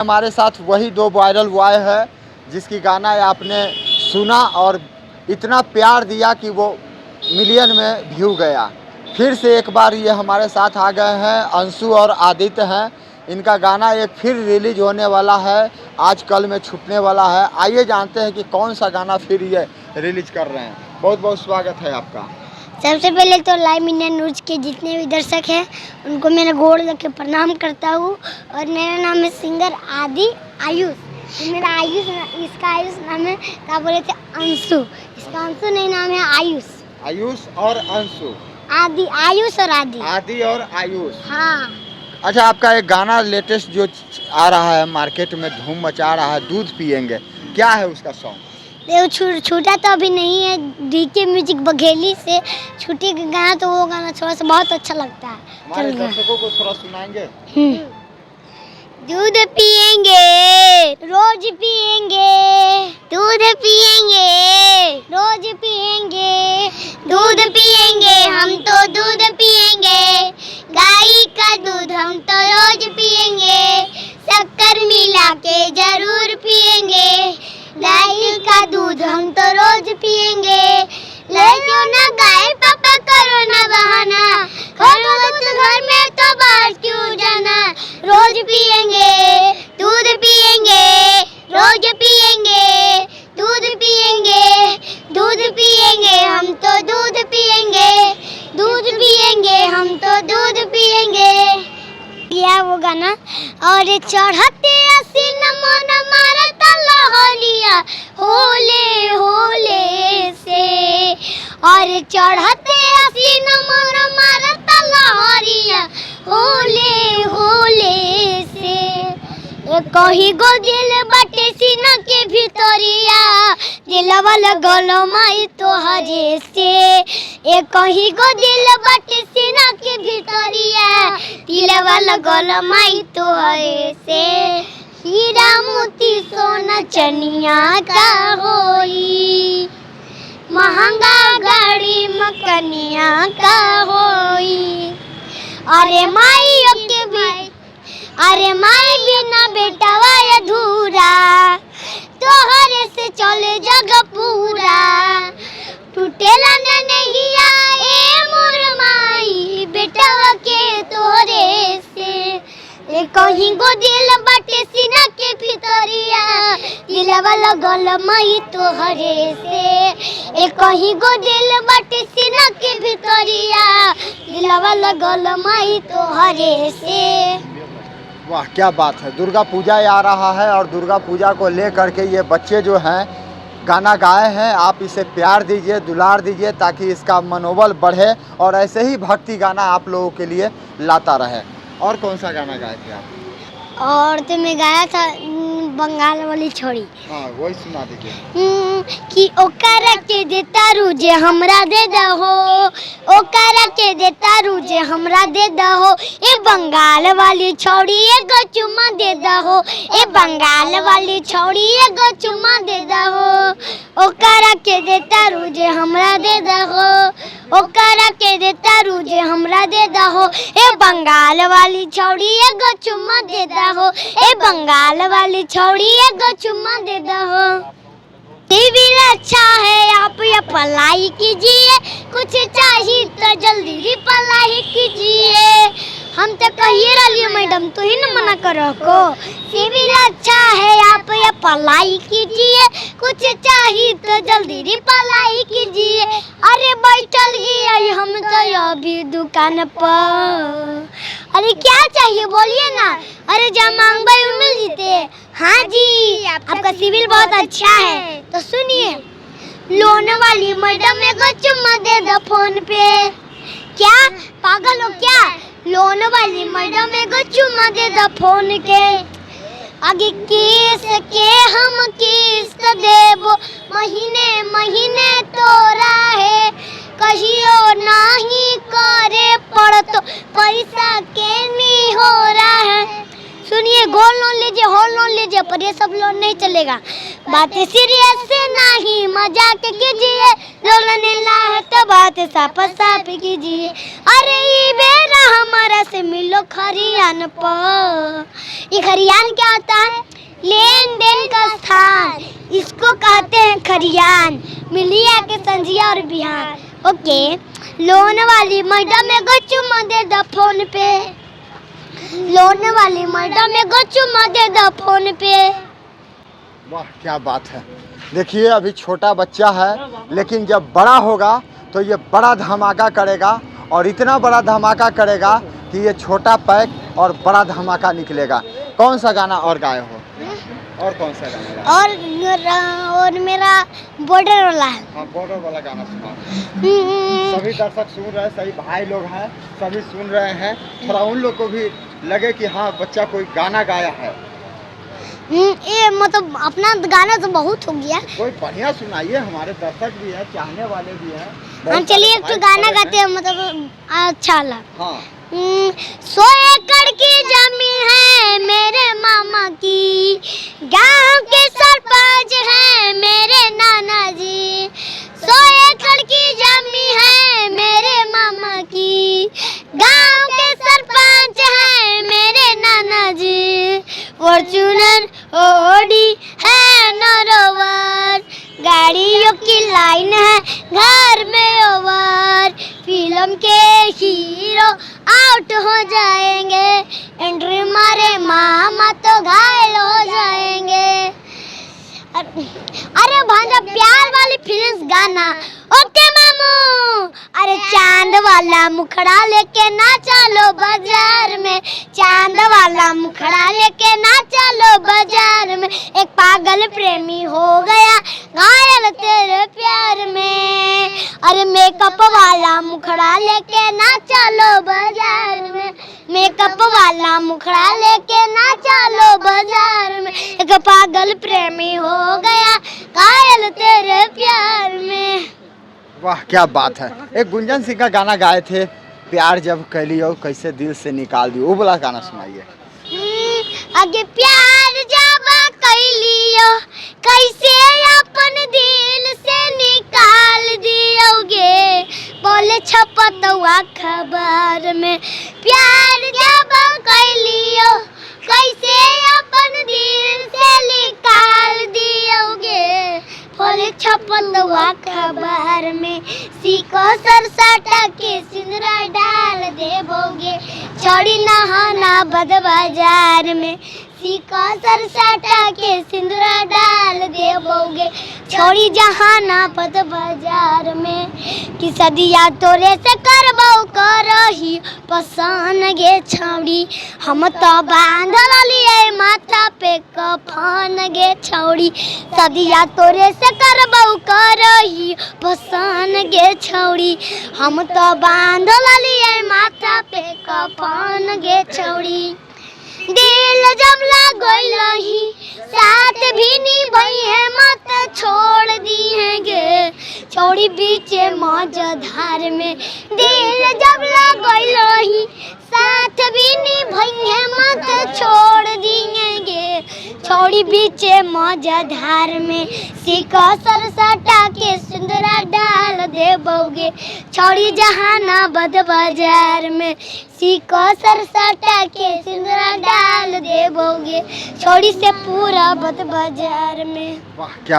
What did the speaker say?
हमारे साथ वही दो वायरल बॉय है जिसकी गाना आपने सुना और इतना प्यार दिया कि वो मिलियन में व्यू गया। फिर से एक बार ये हमारे साथ आ गए हैं, अंशु और आदित्य हैं। इनका गाना एक फिर रिलीज होने वाला है, आज कल में छूटने वाला है। आइए जानते हैं कि कौन सा गाना फिर ये रिलीज कर रहे हैं। बहुत बहुत स्वागत है आपका। सबसे पहले तो लाइव इंडिया न्यूज़ के जितने भी दर्शक हैं उनको मेरा गोड़ लग के प्रणाम करता हूँ। और मेरा नाम है सिंगर आयुष। मेरा आयुष, इसका आयुष नाम है, क्या बोले थे, अंशु। इसका अंशु नहीं, नाम है आयुष। आयुष और अंशु, आयुष और आदि और आयुष। हाँ। अच्छा, आपका एक गाना लेटेस्ट जो आ रहा है, मार्केट में धूम मचा रहा है, दूध पिएंगे, क्या है उसका सॉन्ग? छूटा तो अभी नहीं है, डीके म्यूजिक बघेली से छूटे गाना, तो वो गाना थोड़ा सा बहुत अच्छा लगता है। हमारे दर्शकों को थोड़ा सुनाएंगे। दूध पिएंगे, रोज पिएंगे, दूध पिएंगे, रोज पिएंगे, दूध पिएंगे, हम तो दूध पिएंगे, गाय का दूध हम तो रोज पिएंगे, शक्कर मिला के जरूर पिएंगे, गाय का दूध हम तो रोज पिएंगे, ले क्यों ना गाय पापा, करो ना बहाना, करो तो घर में तो बाहर क्यों जाना, रोज पिएंगे, दूध पिएंगे, रोज पिएंगे, दूध पिएंगे, दूध पिएंगे, हम तो दूध पिएंगे, दूध पिएंगे, हम तो दूध पिएंगे। या वो गाना। और चढ़ते असीन मन मारता लहरिया होले होले से, और चढ़ते असीन मन मारता लहरिया होले होले से, कहीं गो दिल बटे सीना के भीतरिया, दिलवा लगल माई तोहरे से, कहीं गो दिल बटे सीना के भीतरिया, दिलवा लगल माई तोहरे से, हीरा मोती सोना चनिया का होई, महंगा गाड़ी मकनिया का होई, अरे माई के भाई, अरे माई बिना बेटावा अधूरा, तोहरे से चले जग पूरा, टूटेला नहीं आए मोर माई, बेटावा के तोहरे से, कहीं गो दिल बटे सीना के भीतरिया, दिलवा लगल माई तोहरे से, कहीं गो दिल बटे सीना के भीतरिया, दिलवा लगल माई तोहरे से। वाह, क्या बात है। दुर्गा पूजा आ रहा है और दुर्गा पूजा को लेकर के ये बच्चे जो हैं गाना गाए हैं, आप इसे प्यार दीजिए, दुलार दीजिए, ताकि इसका मनोबल बढ़े और ऐसे ही भक्ति गाना आप लोगों के लिए लाता रहे। और कौन सा गाना गाए थे आप? और तो मैं गाया था बंगाल वाली छोड़ी। हाँ, वही सुना दीजिए। कि ओकरा के देता रुझे हमरा दे दहो, ओकरा के देता रुझे हमरा दे दहो, ए बंगाल वाली छोड़ी एगो चुम्मा दे दहो, ए बंगाल वाली छोड़ी एगो चुम्मा दे दहो, ओकरा के देता रुझे हमरा दे दहो, ओकरा के देता रुझे हमरा दे दहो, ए बंगाल वाली छोड़ी एगो चुम्मा दे दहो, ए बंगाल वाली छोड़ी एगो चुम्मा दे दहो। सिविल अच्छा है, आप ये पढ़ाई कीजिए, कुछ चाहिए तो जल्दी रिप्लाई कीजिए, हम तो कहिए रही मैडम, तो ही न मना करो को। सिविल अच्छा है, आप ये पढ़ाई कीजिए, कुछ चाहिए तो जल्दी रिप्लाई कीजिए, अरे बैठल गई हम तो अभी दुकान पर, अरे क्या चाहिए बोलिए ना, अरे जब मांगबे मिल जीते। हाँ जी, आपका सिविल बहुत अच्छा है, तो सुनिए, लोन वाली मैडम एगो चुम्मा दे दो फोन पे। क्या पागल हो क्या? लोन वाली मैडम एगो चुम्मा दे दो फोन के, आगे किस के हम किस्त देबो, महीने महीने तोरा है, कहियो नहीं करे पड़तो, पैसा के नहीं हो रहा है। सुनिए, गोल्ड लोन लीजिए, होम लोन लीजिए, पर ये सब लोन नहीं चलेगा। बातें सीरियस से नहीं मजाक कीजिए, लोन लेना है तो बात साफ साफ कीजिए। अरे ये बेरा हमारा से मिलो खरियान पर। ये खरियान क्या होता है? लेन देन का स्थान, इसको कहते हैं खरियान। मिलिए के संजिया और बिहान। ओके, लोन वाली मैडम में चुम्मा दे दो फोन पे। लोन वाली मैडम में चुम्मा दे दो फोन पे। वाह क्या बात है। देखिए अभी छोटा बच्चा है, लेकिन जब बड़ा होगा तो ये बड़ा धमाका करेगा, और इतना बड़ा धमाका करेगा कि ये छोटा पैक और बड़ा धमाका निकलेगा। कौन सा गाना और गाए हो? और कौन सा गाना? और मेरा बॉर्डर वाला है। हाँ, बॉर्डर वाला गाना सुना। सभी दर्शक सुन रहे हैं, सभी भाई लोग हैं, सभी सुन रहे हैं। थोड़ा उन लोग को भी लगे कि हाँ बच्चा कोई गाना गाया है। ये मतलब अपना गाना तो बहुत हो गया। कोई बढ़िया सुनाइए, हमारे दर्शक भी है, चाहने वाले भी हैं। हम चलिए एक तो गाना गाते हैं, मतलब अच्छा लगा। हाँ। 100 एकड़ की जमीन है मेरे मामा की, गांव के सरपंच है मेरे नाना जी। 100 एकड़ की जमीन है मेरे मामा की, गांव के सरपंच है मेरे नाना जी। फॉर्च्यूनर ओडी है नरोवर, गाड़ियों की लाइन है घर में ओवर। फिल्म के हीरो आउट हो जाएंगे, एंट्री मारे मामा तो घायल हो जाएंगे। अरे भांजा प्यार वाली फिल्म गाना। ओके मामू, अरे चांद वाला मुखड़ा लेके ना चलो बाजार में, चांद वाला मुखड़ा लेके ना चलो बाजार में। एक पागल प्रेमी हो गया घायल तेरे प्यार में। अरे मेकअप वाला मुखड़ा लेके ना चलो बाजार में, मेकअप वाला मुखड़ा लेके ना चलो बाजार में। एक पागल प्रेमी हो गया घायल तेरे प्यार में। वाह क्या बात है। एक गुंजन सिंह का गाना गाए थे, प्यार जब कह लियो कैसे दिल से निकाल दियो, वो वाला गाना सुनाइए। आगे प्यार जब कह लियो कैसे अपन दिल से निकाल दियोगे, बोले छपत हुआ खबर में। प्यार जब कह लियो कैसे अपन दिल से निकाल दियोगे, बोले छपत हुआ खबर में। सीको सरसटा के सिंदूरा डाल देबोगे, छोड़ी नहाना बद बाजार में। सीको सरसटा के सिंदूरा डाल देबोगे, छोड़ी जहाना बद बाजार में। कि सदिया तोरे से करबो करही पसान गे छौड़ी, हम तो बांधल लिए माथा पे कफन गे छौड़ी। सदिया तोरे से करबो करही पसान गे छौड़ी, हम तो बांधल लिए माथा पे कफन गे छौड़ी। दिल जब लगलही साथ भी निभइहे मत छोड़ दिएगे, छौड़ी बीचे मझधार में। दिल जब लगलही साथ भी निभइहे मत छोड़ दिएगे, छौड़ी बीचे मझधार में। सीको सरसटा के सिंदूरा डाल देबोगे, छौड़ी जहाना बद बाजार में। सीको सरसटा के सिंदूरा डाल देबोगे, छौड़ी से पूरा बद बाजार में। वाह क्या